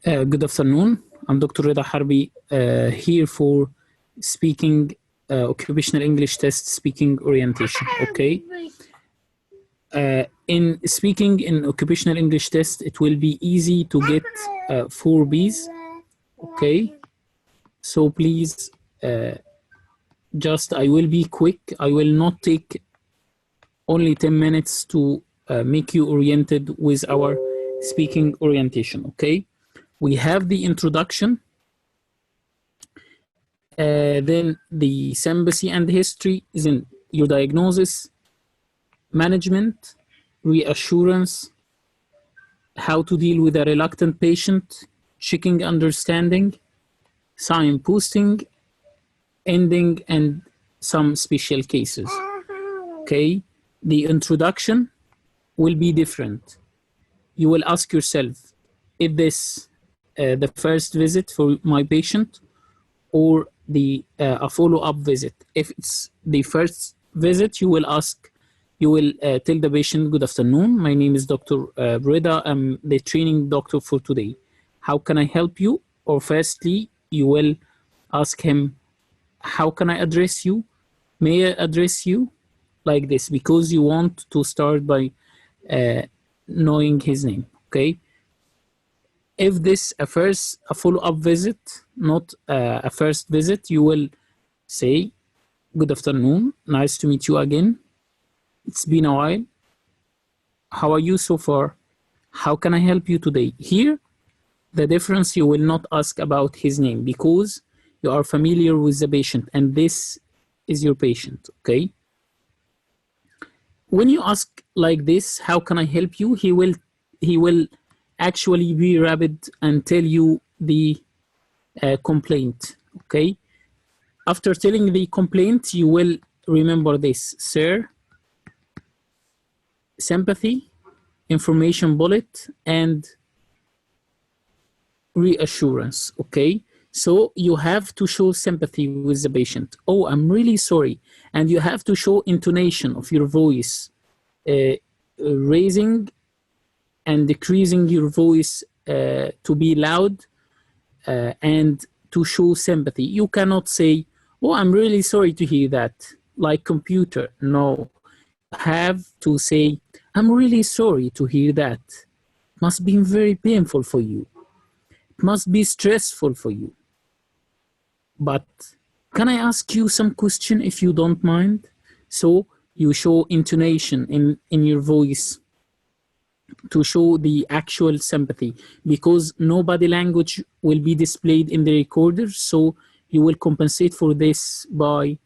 Good afternoon. I'm Dr. Reda Harbi here for speaking occupational English test speaking orientation. Okay. In speaking in occupational English test, it will be easy to get 4 Bs. Okay. So please, I will be quick. I will not take only 10 minutes to make you oriented with our speaking orientation. Okay. We have the introduction, then the sympathy and history, then your diagnosis, management, reassurance, how to deal with a reluctant patient, checking understanding, signposting, ending, and some special cases. Okay, the introduction will be different. You will ask yourself, is this the first visit for my patient or a follow-up visit? If it's the first visit, you will tell the patient, good afternoon, my name is Dr. Reda, I'm the training doctor for today. How can I help you? Or firstly, you will ask him, how can I address you? May I address you? Like this, because you want to start by knowing his name, okay? If this a follow-up visit, not a first visit, you will say, good afternoon, nice to meet you again. It's been a while. How are you so far? How can I help you today? Here, the difference, you will not ask about his name because you are familiar with the patient and this is your patient, okay? When you ask like this, how can I help you? He will actually be rapid and tell you the complaint, okay? After telling the complaint, you will remember this, sir, sympathy, information bullet, and reassurance, okay? So you have to show sympathy with the patient. Oh, I'm really sorry. And you have to show intonation of your voice, raising and decreasing your voice to be loud and to show sympathy. You cannot say, oh, I'm really sorry to hear that, like computer. No, you have to say, I'm really sorry to hear that. It must be very painful for you. It must be stressful for you. But can I ask you some question if you don't mind? So you show intonation in your voice to show the actual sympathy, because no body language will be displayed in the recorder, so you will compensate for this by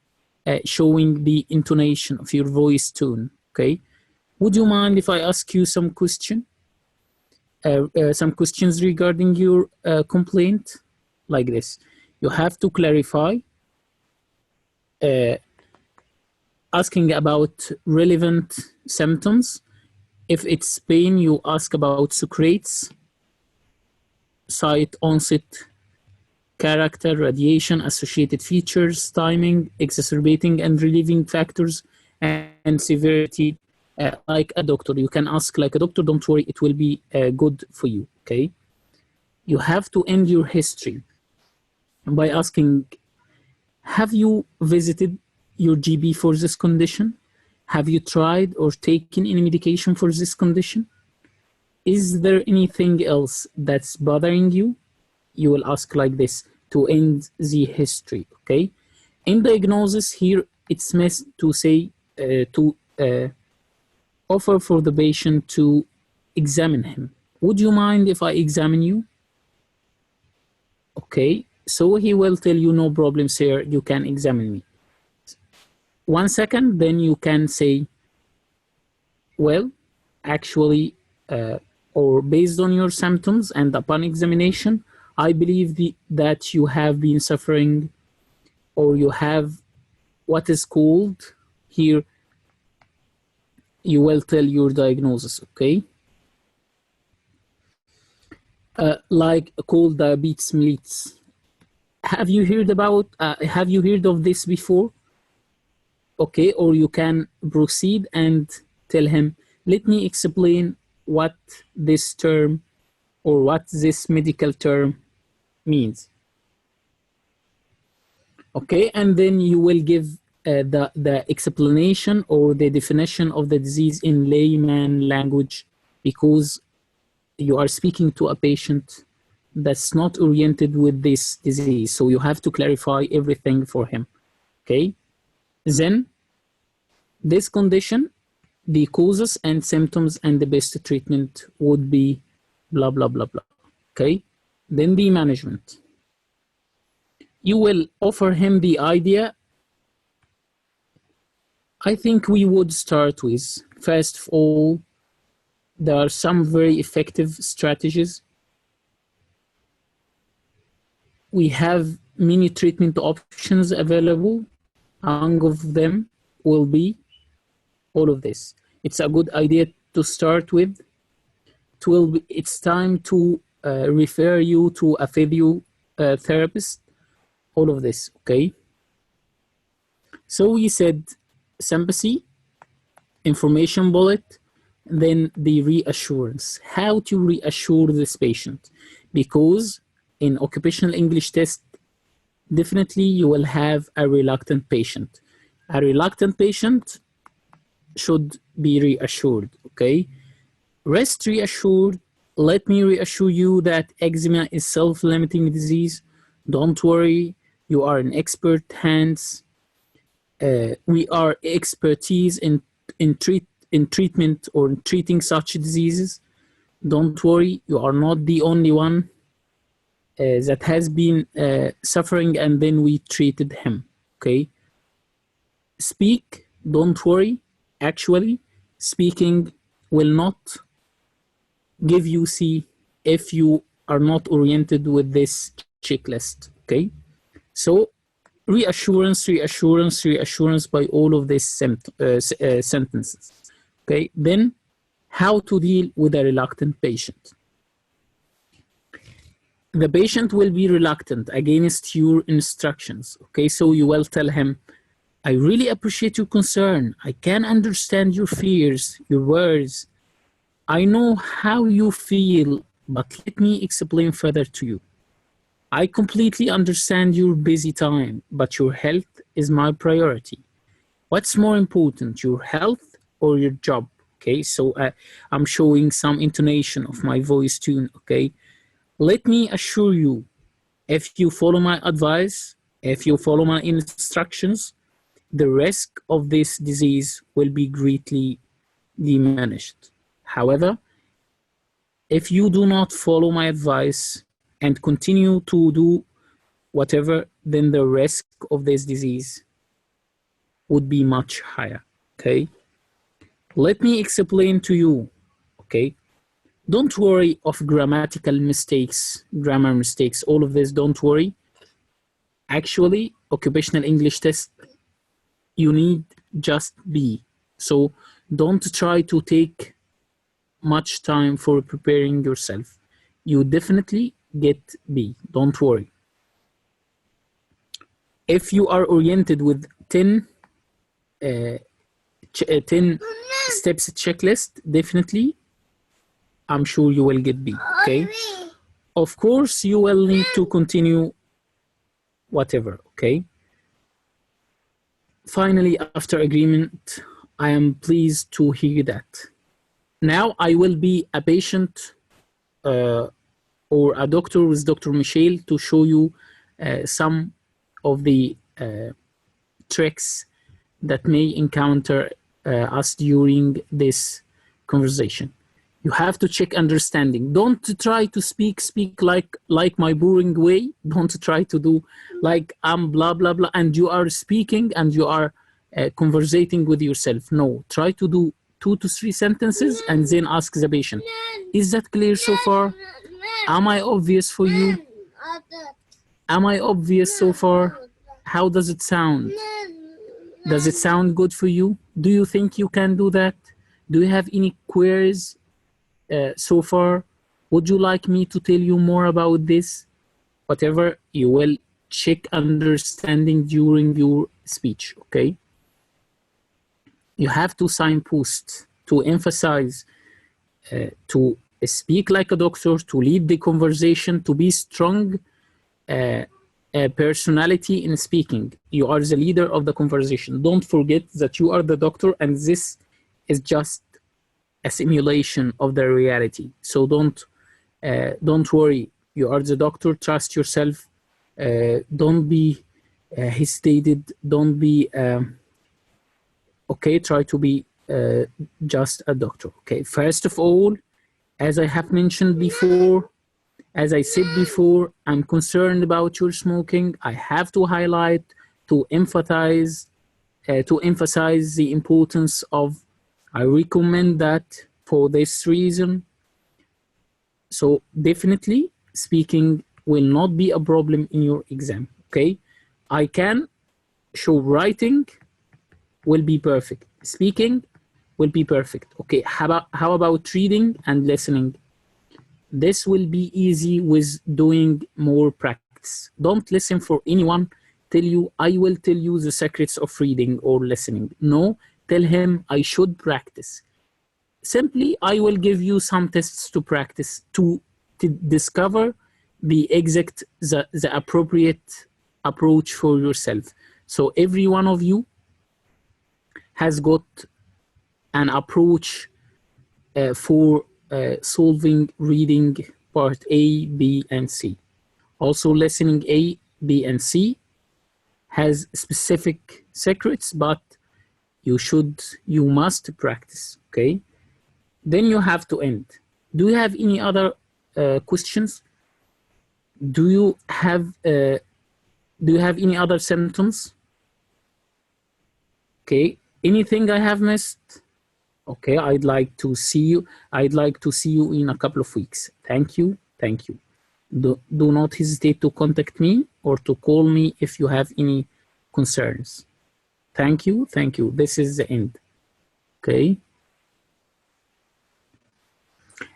showing the intonation of your voice tone, okay? Would you mind if I ask you some questions regarding your complaint? Like this. You have to clarify, asking about relevant symptoms. If it's pain, you ask about secrets, site onset, character, radiation, associated features, timing, exacerbating and relieving factors, and severity. Like a doctor, you can ask like a doctor, don't worry, it will be good for you, okay? You have to end your history by asking, have you visited your GP for this condition? Have you tried or taken any medication for this condition? Is there anything else that's bothering you? You will ask like this to end the history, okay? In diagnosis here, it's meant to say, offer for the patient to examine him. Would you mind if I examine you? Okay, so he will tell you, no problem, sir, you can examine me. 1 second, then you can say, well, actually, or based on your symptoms and upon examination, I believe that you have been suffering, or you have what is called, here, you will tell your diagnosis, okay? Like called diabetes mellitus. Have you heard of this before? Okay, or you can proceed and tell him, let me explain what this term or what this medical term means. Okay, and then you will give the explanation or the definition of the disease in layman language, because you are speaking to a patient that's not oriented with this disease. So you have to clarify everything for him. Okay, then this condition, the causes and symptoms and the best treatment would be blah, blah, blah, blah. Okay, then the management. You will offer him the idea. I think we would start with, first of all, there are some very effective strategies. We have many treatment options available. Among of them will be all of this. It's a good idea to start with. It's time to refer you to a physiotherapist. All of this, okay? So we said sympathy, information bullet, then the reassurance. How to reassure this patient? Because in occupational English test, definitely you will have a reluctant patient. A reluctant patient should be reassured, okay? Rest reassured. Let me reassure you that eczema is self-limiting disease. Don't worry, you are in expert hands. We are expertise in treatment or in treating such diseases. Don't worry, you are not the only one that has been suffering, and then we treated him. Okay. Speak. Don't worry. Actually, speaking will not give you C if you are not oriented with this checklist. Okay. So reassurance, reassurance, reassurance by all of these sentences. Okay, then how to deal with a reluctant patient. The patient will be reluctant against your instructions. Okay, so you will tell him, I really appreciate your concern. I can understand your fears, your worries. I know how you feel, but let me explain further to you. I completely understand your busy time, but your health is my priority. What's more important, your health or your job? Okay, so I'm showing some intonation of my voice tune. Okay, let me assure you, if you follow my advice, if you follow my instructions, the risk of this disease will be greatly diminished. However, if you do not follow my advice and continue to do whatever, then the risk of this disease would be much higher. Okay, let me explain to you. Okay, don't worry of grammatical mistakes, grammar mistakes, all of this, don't worry. Actually, occupational English test, you need just B. So don't try to take much time for preparing yourself. You definitely get B, don't worry. If you are oriented with 10 steps checklist, definitely I'm sure you will get B. Okay, of course you will need to continue whatever. Okay, finally, after agreement, I am pleased to hear that. Now I will be a patient or a doctor with Dr. Michel to show you some of the tricks that may encounter us during this conversation. You have to check understanding. Don't try to speak like my boring way. Don't try to do like I'm blah blah blah and you are speaking and you are conversating with yourself. No, try to do 2 to 3 sentences and then ask the patient, is that clear so far? Am I obvious for you? Am I obvious so far? How does it sound? Does it sound good for you? Do you think you can do that? Do you have any queries so far? Would you like me to tell you more about this? Whatever, you will check understanding during your speech, okay? You have to signpost, to emphasize, to speak like a doctor, to lead the conversation, to be strong personality in speaking. You are the leader of the conversation. Don't forget that you are the doctor, and this is just a simulation of the reality. So don't worry. You are the doctor. Trust yourself. Don't be hesitated. Don't be okay. Try to be just a doctor. Okay. First of all, as I have mentioned before, as I said before, I'm concerned about your smoking. I have to highlight, to emphasize the importance of. I recommend that for this reason. So definitely, speaking will not be a problem in your exam. Okay, I can show writing will be perfect. Speaking will be perfect. Okay, how about reading and listening? This will be easy with doing more practice. Don't listen for anyone tell you, I will tell you the secrets of reading or listening. No, tell him I should practice. Simply, I will give you some tests to practice to discover the appropriate approach for yourself. So every one of you has got an approach for solving reading part A, B, and C. Also, listening A, B, and C has specific secrets, but you must practice. Okay. Then you have to end. Do you have any other questions? Do you have any other symptoms? Okay. Anything I have missed? Okay, I'd like to see you. I'd like to see you in a couple of weeks. Thank you. Thank you. Do not hesitate to contact me or to call me if you have any concerns. Thank you. Thank you. This is the end. Okay.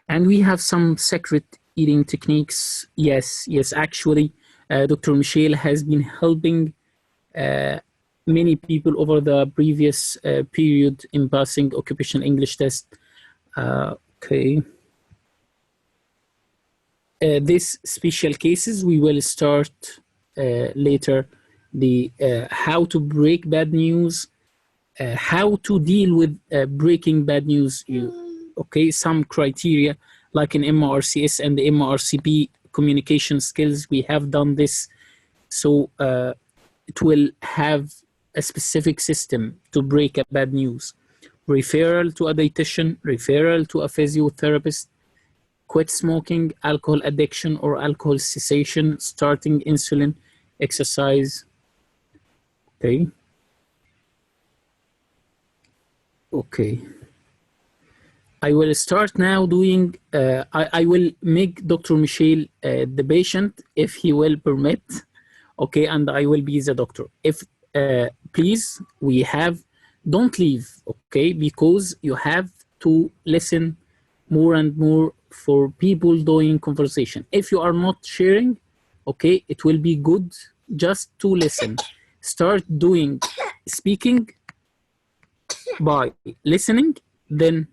And we have some secret eating techniques. Yes, actually, Dr. Michelle has been helping many people over the previous period in passing occupational English test. Okay. These special cases, we will start later. The how to break bad news, how to deal with breaking bad news. Okay, some criteria like in MRCS and the MRCP communication skills. We have done this, so it will have a specific system to break a bad news. Referral to a dietitian, referral to a physiotherapist, quit smoking, alcohol addiction or alcohol cessation, starting insulin, exercise. Okay. Okay. I will start now doing, I will make Dr. Michel the patient if he will permit. Okay, and I will be the doctor. If please, don't leave, okay, because you have to listen more and more for people doing conversation. If you are not sharing, okay, it will be good just to listen. Start doing speaking by listening, then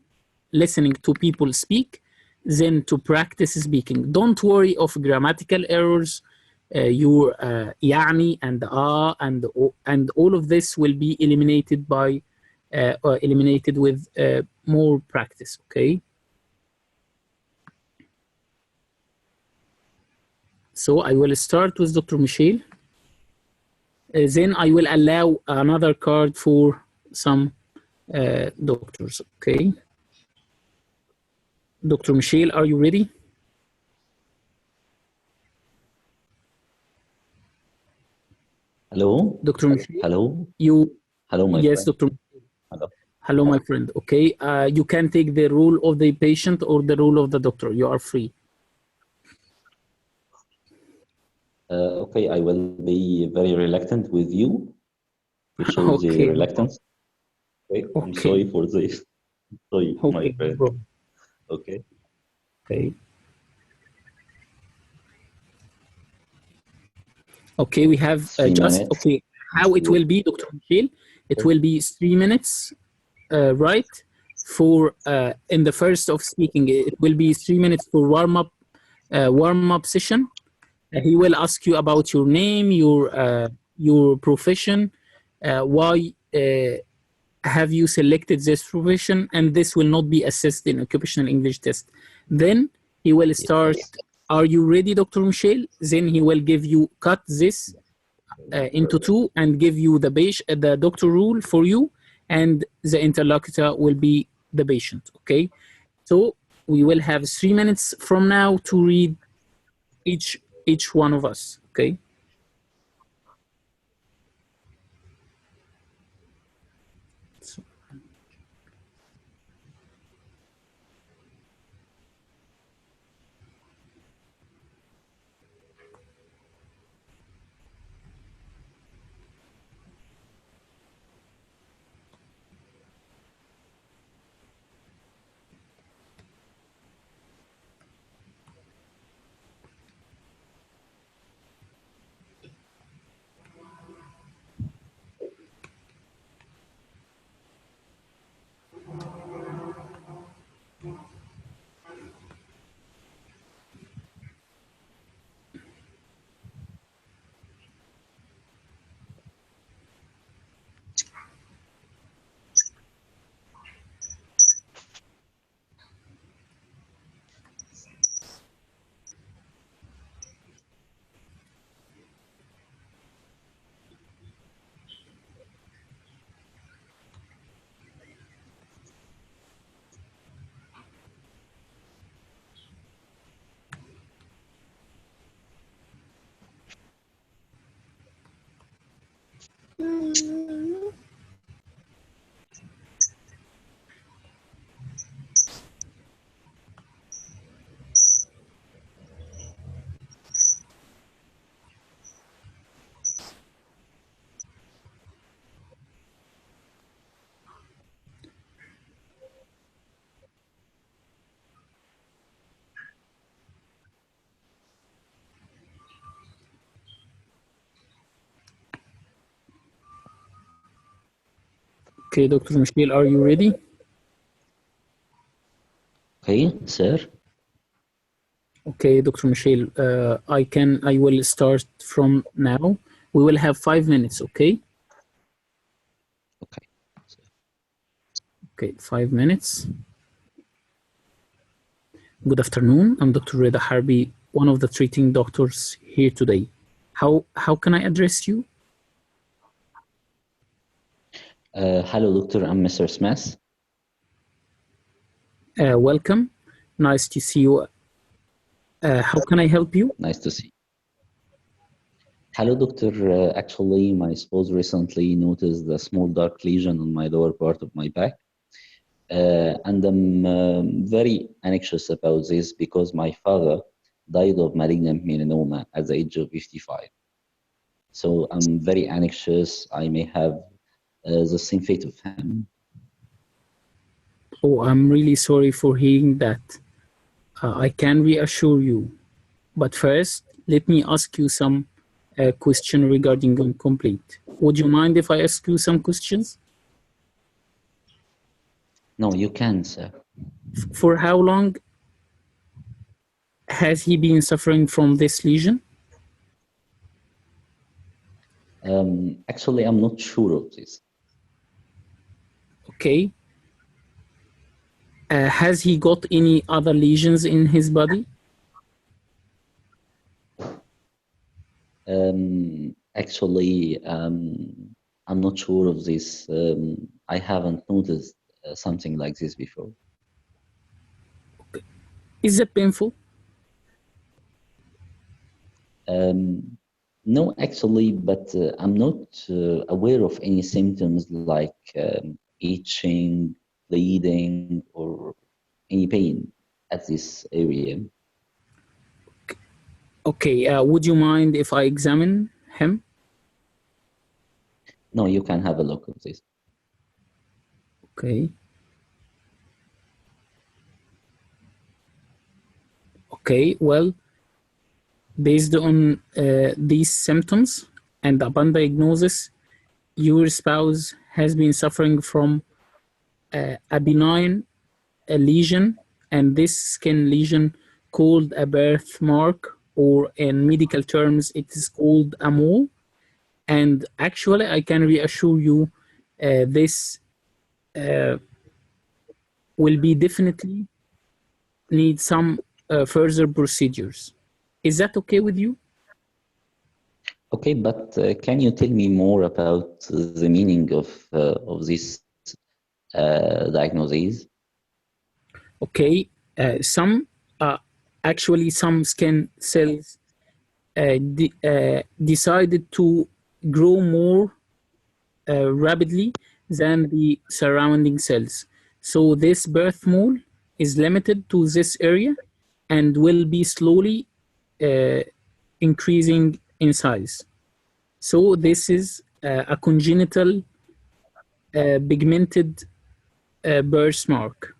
listening to people speak, then to practice speaking. Don't worry of grammatical errors. Your يعني and and all of this will be eliminated by eliminated with more practice. Okay. So I will start with Dr. Michel. Then I will allow another card for some doctors. Okay. Dr. Michel, are you ready? Hello. Dr. Michel. Hello. You. Hello, my yes, friend. Dr. Hello. Hello, my friend. Okay. You can take the role of the patient or the role of the doctor. You are free. Okay, I will be very reluctant with you to show the Okay. reluctance. Okay. I'm sorry for this. Sorry, my friend. Okay. Okay. Okay, we have just minutes. Okay. How it will be, Dr. Michel? It will be 3 minutes, right? for in the first of speaking, it will be 3 minutes for warm up session. He will ask you about your name, your profession, why have you selected this profession, and this will not be assessed in occupational English test. Then he will start. Yes. Are you ready, Dr. Michel? Then he will give you cut this into two and give you the doctor rule for you, and the interlocutor will be the patient. Okay, so we will have 3 minutes from now to read each one of us. Okay. So, okay, Dr. Michel, are you ready? Okay, sir. Okay, Dr. Michel, I will start from now. We will have 5 minutes. Okay. Okay. Okay, 5 minutes. Good afternoon. I'm Dr. Reda Harbi, one of the treating doctors here today. How can I address you? Hello, doctor. I'm Mr. Smith. Welcome. Nice to see you. How can I help you? Nice to see you. Hello, doctor. Actually, my spouse recently noticed a small dark lesion on my lower part of my back. And I'm very anxious about this because my father died of malignant melanoma at the age of 55. So I'm very anxious. I may have the same fate of him. Oh, I'm really sorry for hearing that. I can reassure you. But first, let me ask you some question regarding incomplete. Would you mind if I ask you some questions? No, you can, sir. For how long has he been suffering from this lesion? Actually, I'm not sure of this. Okay. Has he got any other lesions in his body? Actually, I'm not sure of this. I haven't noticed something like this before. Is it painful? No, actually, but I'm not aware of any symptoms like itching, bleeding, or any pain at this area. Okay, would you mind if I examine him? No, you can have a look at this. Okay. Okay, well, based on these symptoms and upon diagnosis, your spouse has been suffering from a benign lesion, and this skin lesion called a birthmark, or in medical terms, it is called a mole. And actually, I can reassure you, this will be definitely need some further procedures. Is that okay with you? Okay, but can you tell me more about the meaning of this diagnosis? Okay, some actually some skin cells decided to grow more rapidly than the surrounding cells. So this birth mole is limited to this area and will be slowly uh, increasing in size. So this is a congenital pigmented birthmark.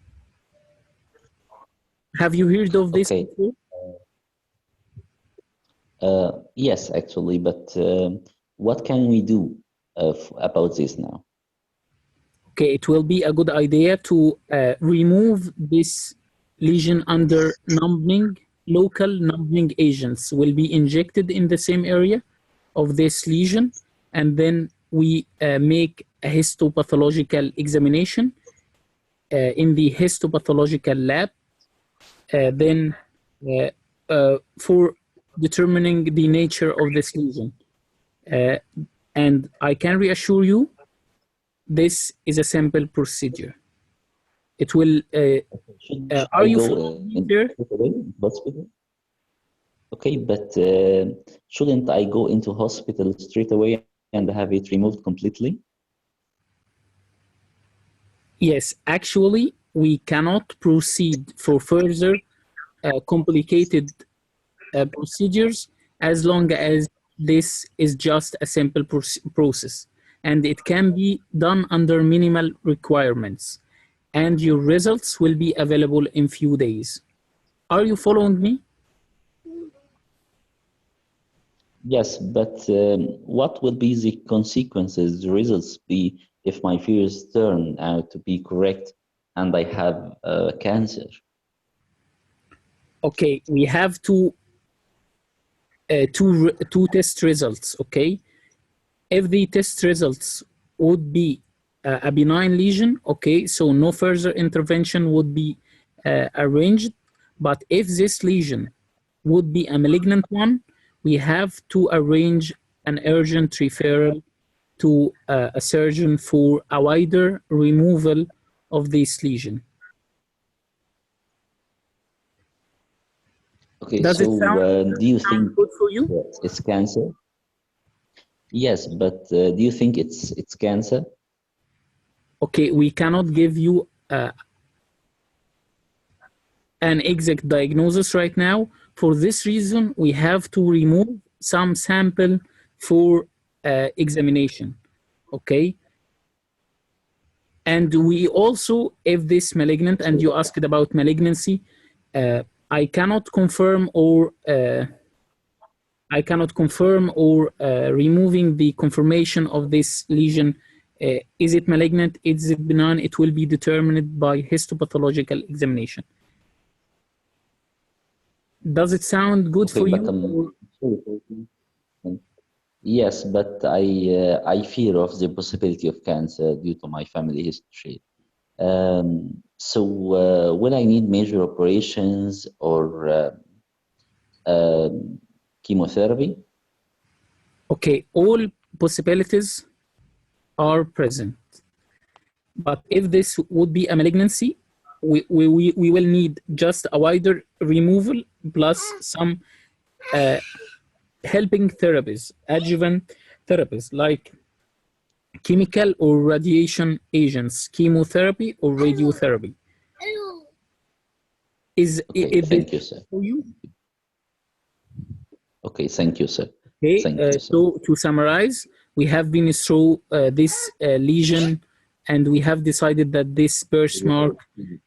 Have you heard of this Okay, before? yes, actually, but what can we do about this now? Okay, it will be a good idea to remove this lesion under numbing. Local numbing agents will be injected in the same area of this lesion, and then we make a histopathological examination in the histopathological lab, then for determining the nature of this lesion. Uh, and I can reassure you, this is a simple procedure. It will. Should Are I you go following me in there? hospital? Okay, but shouldn't I go into hospital straight away and have it removed completely? Yes, actually, we cannot proceed for further complicated procedures as long as this is just a simple process, and it can be done under minimal requirements, and your results will be available in few days. Are you following me? Yes, but what will be the consequences, the results be if my fears turn out to be correct and I have cancer? Okay, we have two test results. Okay, if the test results would be a benign lesion, okay, so no further intervention would be arranged. But if this lesion would be a malignant one, we have to arrange an urgent referral to a surgeon for a wider removal of this lesion. Okay, Does so it do you sound think good for you? that it's cancer? Yes, but do you think it's cancer? Okay, we cannot give you an exact diagnosis right now. For this reason, we have to remove some sample for examination. Okay. And we also, if this malignant, and you asked about malignancy, I cannot confirm or removing the confirmation of this lesion. Is it malignant? Is it benign? It will be determined by histopathological examination. Does it sound good Okay, for but you? Or yes, but I fear of the possibility of cancer due to my family history. So will I need major operations or chemotherapy? okay, all possibilities are present. But if this would be a malignancy, we will need just a wider removal plus some helping therapies, adjuvant therapies like chemical or radiation agents, chemotherapy or radiotherapy. Okay, Is this thank you, sir. for you? Okay, thank you, sir. Okay, Thank you, sir. so to summarize, we have been through this lesion, and we have decided that this birthmark is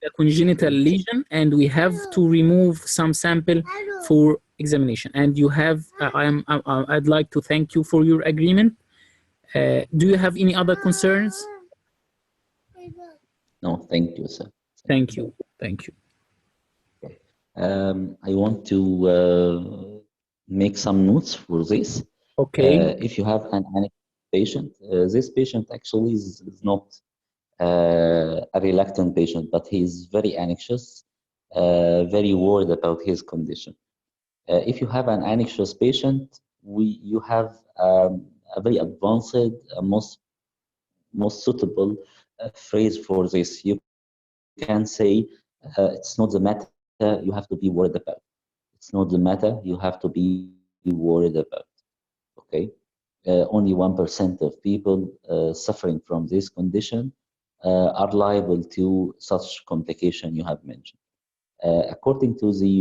a congenital lesion, and we have to remove some sample for examination. And you have, I'd like to thank you for your agreement. Do you have any other concerns? No, thank you, sir. Thank you. Thank you. I want to make some notes for this. Okay. If you have an anxious patient, this patient actually is not a reluctant patient, but he's very anxious, very worried about his condition. If you have an anxious patient, you have a very advanced, most suitable phrase for this. You can say, it's not the matter you have to be worried about. It's not the matter you have to be worried about. Okay? Only 1% of people suffering from this condition are liable to such complication you have mentioned. According to the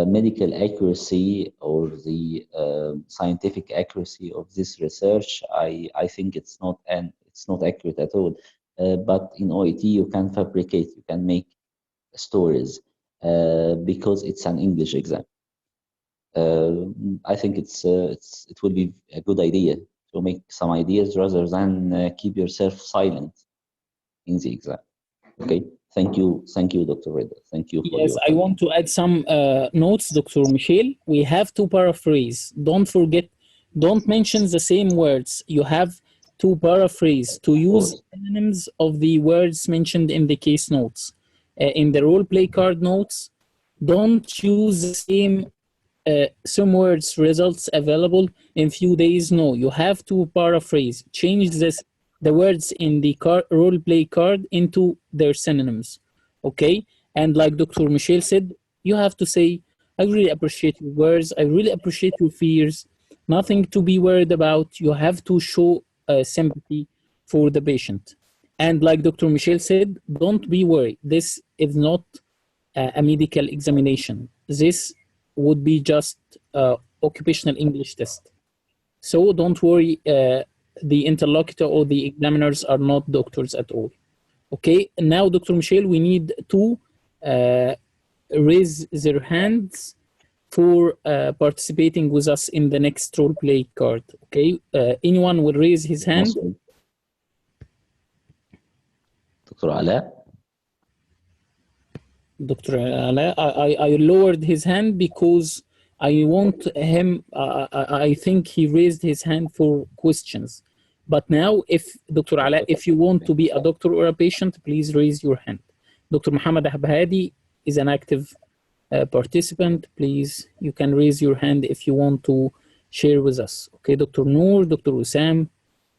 medical accuracy or the scientific accuracy of this research, I think it's not accurate at all. But in OET, you can fabricate, you can make stories because it's an English exam. I think it would be a good idea to make some ideas rather than keep yourself silent in the exam. Okay, thank you, Dr. Reda. Thank you for Yes, your I time. want to add some notes, Dr. Michel. We have to paraphrase. Don't forget, don't mention the same words. You have to paraphrase, to use synonyms of the words mentioned in the case notes. In the role play card notes, don't use the some words results available in few days. No, you have to paraphrase, change the words in the role play card into their synonyms. Okay, and like Dr. Michel said, you have to say, I really appreciate your words, I really appreciate your fears, nothing to be worried about. You have to show sympathy for the patient. And like Dr. Michel said, don't be worried, this is not a medical examination. This would be just occupational English test. So don't worry, the interlocutor or the examiners are not doctors at all. Okay, now Dr. Michel, we need to uh, raise their hands for participating with us in the next role play card. Okay, anyone will raise his hand. Dr. Ala? Dr. Ala, I lowered his hand because I want him, I think he raised his hand for questions. But now, if Dr. Ala, if you want to be a doctor or a patient, please raise your hand. Dr. Muhammad Habhadi is an active participant. Please, you can raise your hand if you want to share with us. Okay, Dr. Noor, Dr. Usam,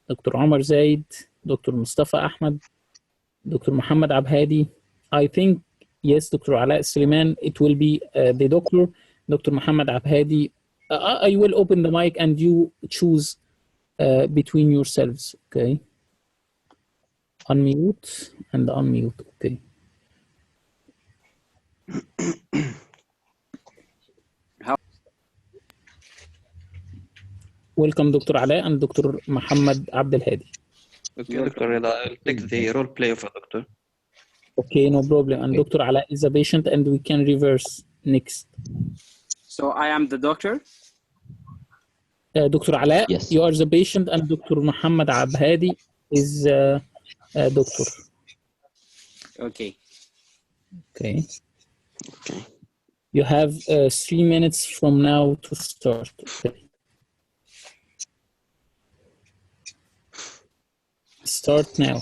Dr. Omar Zaid, Dr. Mustafa Ahmad, Dr. Muhammad Abhadi. I think, yes, Dr. Ala Suleiman, it will be the doctor, Dr. Muhammad Abhadi. I will open the mic and you choose between yourselves, okay? Unmute and unmute, okay. Welcome, Dr. Ala and Dr. Muhammad Abdel Hadi. Okay, Dr. Reda, I'll take the role play of a doctor. Okay, no problem. And Dr. Ala is a patient and we can reverse next. So I am the doctor? Dr. Ala, yes, you are the patient and Dr. Muhammad Abhadi is doctor. Okay. Okay. Okay. You have 3 minutes from now to start. Okay. Start now.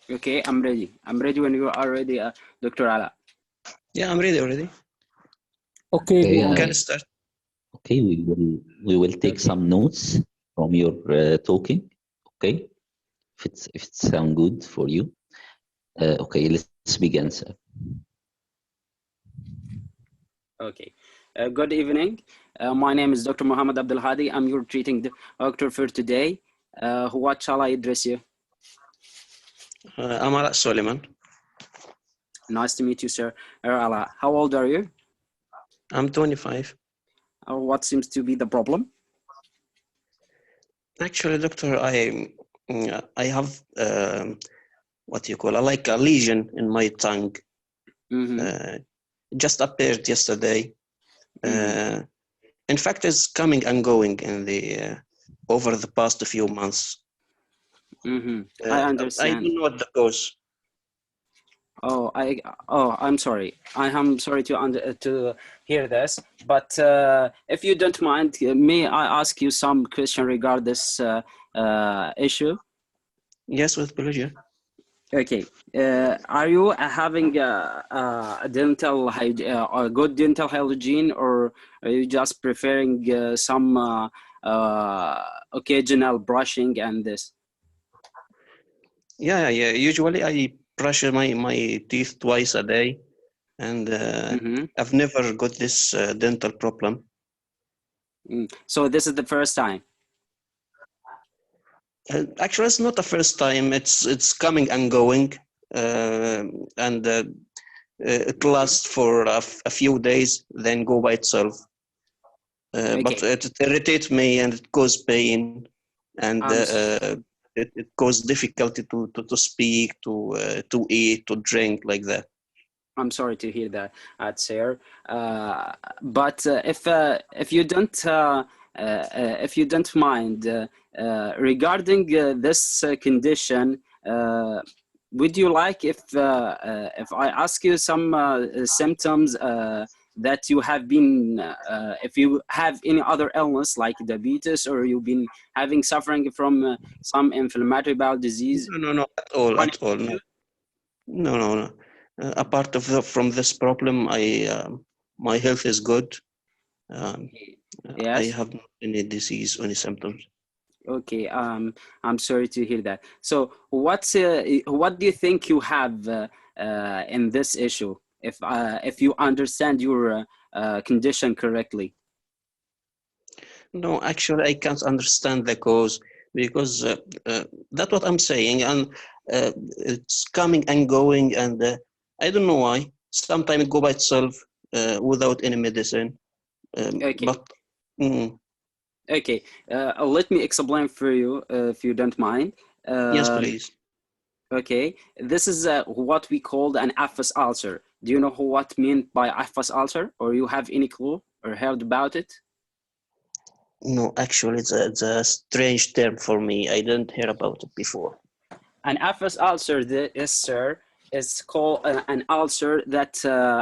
Okay, I'm ready. I'm ready when you are ready, Dr. Ala. Yeah, I'm ready already. Okay, Okay, go on. Can start. okay, we will take Okay. some notes from your talking. Okay, if it sound good for you. Okay, let's begin, sir. Okay. Good evening. My name is Dr. Muhammad Abdul Hadi. I'm your treating doctor for today. What shall I address you? I'm Ala Suleiman. Nice to meet you, sir. Ala, how old are you? I'm 25. What seems to be the problem? Actually, doctor, I have what you call like a lesion in my tongue. Mm-hmm. Just appeared yesterday. Mm-hmm. In fact, it's coming and going in the over the past few months. Mm-hmm. I I understand. don't know what the cause. I'm sorry. I am sorry to hear this. But if you don't mind, may I ask you some question regarding this issue? Yes, with pleasure. Okay. Are you having a a good dental hygiene, or are you just preferring some occasional brushing and this? Yeah. Usually, I brush my teeth twice a day, and Mm-hmm. I've never got this dental problem. So this is the first time. Actually, it's not the first time. It's coming and going, uh, and it lasts for a few days, then go by itself. But Okay. it irritates me and it causes pain, and I'm s- it causes difficulty to speak, to eat, to drink like that. I'm sorry to hear that, sir. But if you don't mind, regarding this condition, would you like if I ask you some symptoms that you have been, if you have any other illness like diabetes, or you've been having suffering from some inflammatory bowel disease, No, at all, chronic at all. No, issue? no. Apart of from this problem, my health is good. Um, I Yes. have not any disease, any symptoms. Okay, I'm sorry to hear that. So, what do you think you have in this issue? If you understand your condition correctly. No, actually, I can't understand the cause because that's what I'm saying, and it's coming and going, and I don't know why. Sometimes it go by itself without any medicine. Okay, But mm, okay. Let me explain for you, if you don't mind. yes, Um, please. okay, this is what we called an aphthous ulcer. Do you know what meant by aphthous ulcer, or you have any clue or heard about it? No, actually, it's a strange term for me. I didn't hear about it before. An aphthous ulcer, yes, sir, is called an ulcer that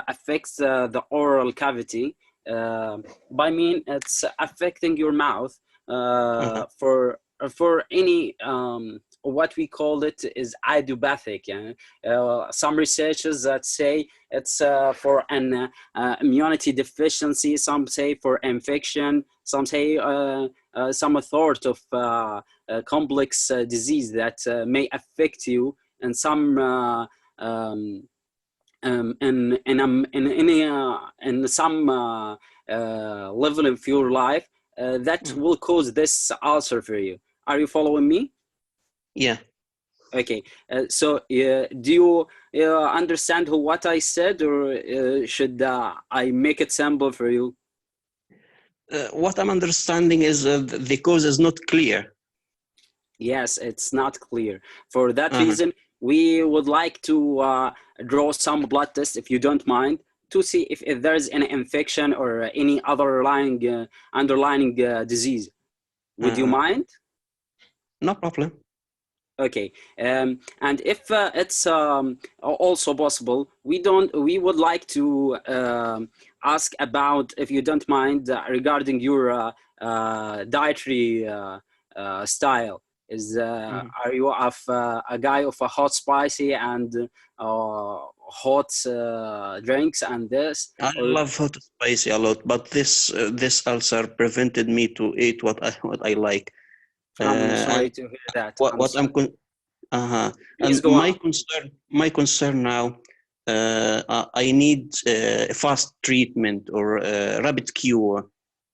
affects the oral cavity. By mean, it's affecting your mouth Uh-huh. for any what we call it is idiopathic. Some researchers that say it's for an immunity deficiency. Some say for infection. Some say some sort of complex disease that may affect you in some in some level of your life that Mm. will cause this ulcer for you. Are you following me? Yeah. Okay. So do you understand what I said, or should I make it simple for you? What I'm understanding is the cause is not clear. Yes, it's not clear. For that Uh-huh. reason, we would like to draw some blood tests, if you don't mind, to see if there is any infection or any underlying disease. Would you Uh-huh. mind? No problem. Okay. And if it's also possible, we would like to ask about, if you don't mind, regarding your dietary style. Are you a guy of a hot, spicy, and hot drinks and this? I love hot and spicy a lot, but this ulcer prevented me to eat what I like. I'm sorry And to hear that. what I'm Please and go on. my concern now, I need a fast treatment or a rapid cure.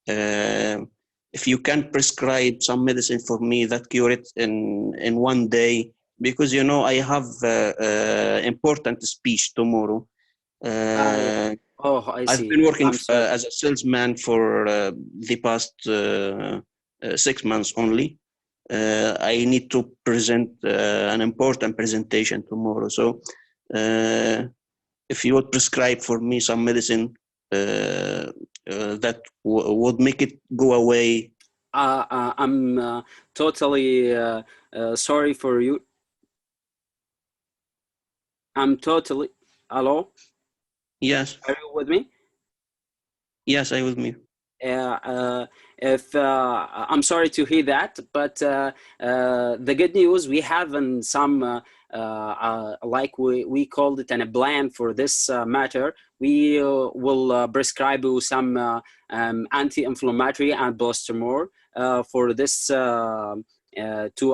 If you can prescribe some medicine for me that cure it in one day, because you know I have important speech tomorrow. Yeah. Oh, I I've see. been working I'm sorry. as a salesman for the past 6 months only. I need to present an important presentation tomorrow. So, if you would prescribe for me some medicine that would make it go away. I'm totally sorry for you. I'm totally. Hello? Yes, Are you with me? yes, I with me. If I'm sorry to hear that, but the good news we have in some like we called it a plan for this matter. We will prescribe you some anti-inflammatory and bloster for this to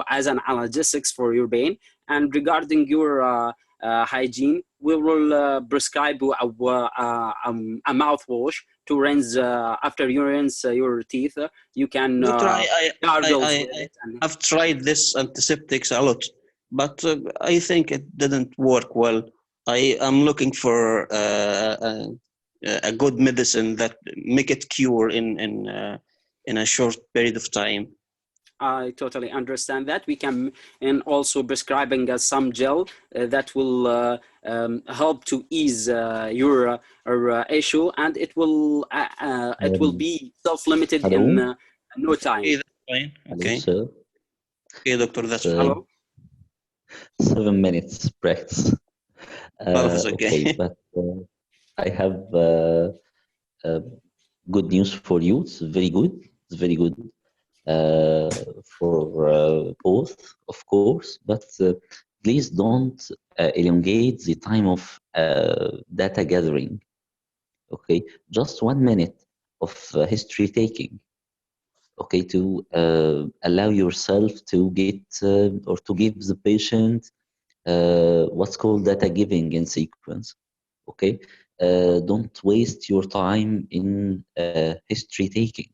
as an analgesics for your pain. And regarding your hygiene, we will prescribe you a mouthwash to rinse after you rinse your teeth. You can Doctor, gargles with it. I've tried this antiseptics a lot, but I think it didn't work well. I am looking for a good medicine that make it cure in a short period of time. I totally understand that. We can and also prescribing some gel that will help to ease your issue, and it will be self-limited in Hello? no time. Okay, that's fine. Hello, Okay, sir. okay, doctor, that's Uh, fine. Hello? 7 minutes practice. Oh, it's okay. Okay, but I have good news for you. It's very good. It's very good for both, of course, but please don't elongate the time of data gathering. Okay, just 1 minute of history taking. Okay, to allow yourself to get or to give the patient what's called data giving in sequence. Okay, don't waste your time in history taking.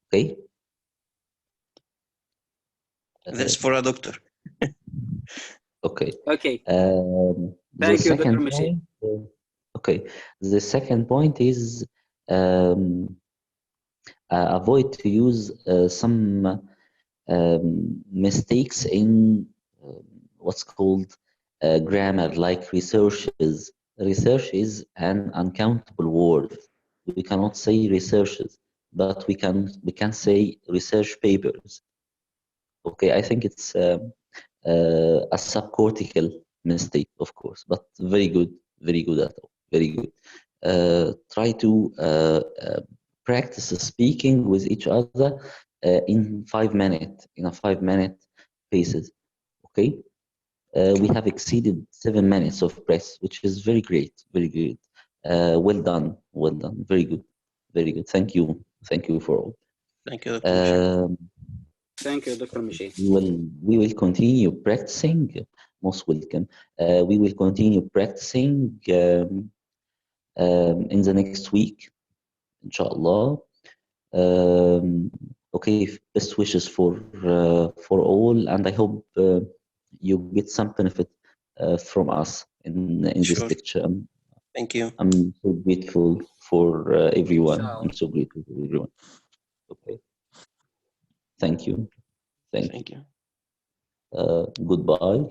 Okay. That's for a doctor. Okay. Okay. The Thank you, Dr. second Michi. point. Okay. The second point is avoid to use some mistakes in what's called grammar, like researches. Research is an uncountable word. We cannot say researches, but we can say research papers. Okay, I think it's a subcortical mistake, of course, but very good at all, very good. Try to practice speaking with each other in 5 minutes, in a 5 minute basis. Okay, we have exceeded 7 minutes of press, which is very great, very good. Well done, very good, very good. Thank you for all. Thank you, Dr. Michel. Thank you, Dr. Michi. We will continue practicing. Most welcome. We will continue practicing in the next week, inshallah. Okay, best wishes for all, and I hope you get some benefit from us in this Sure. lecture. Thank you. I'm so grateful for everyone. Inshallah. I'm so grateful for everyone. Okay. Thank you. Thank you. Goodbye.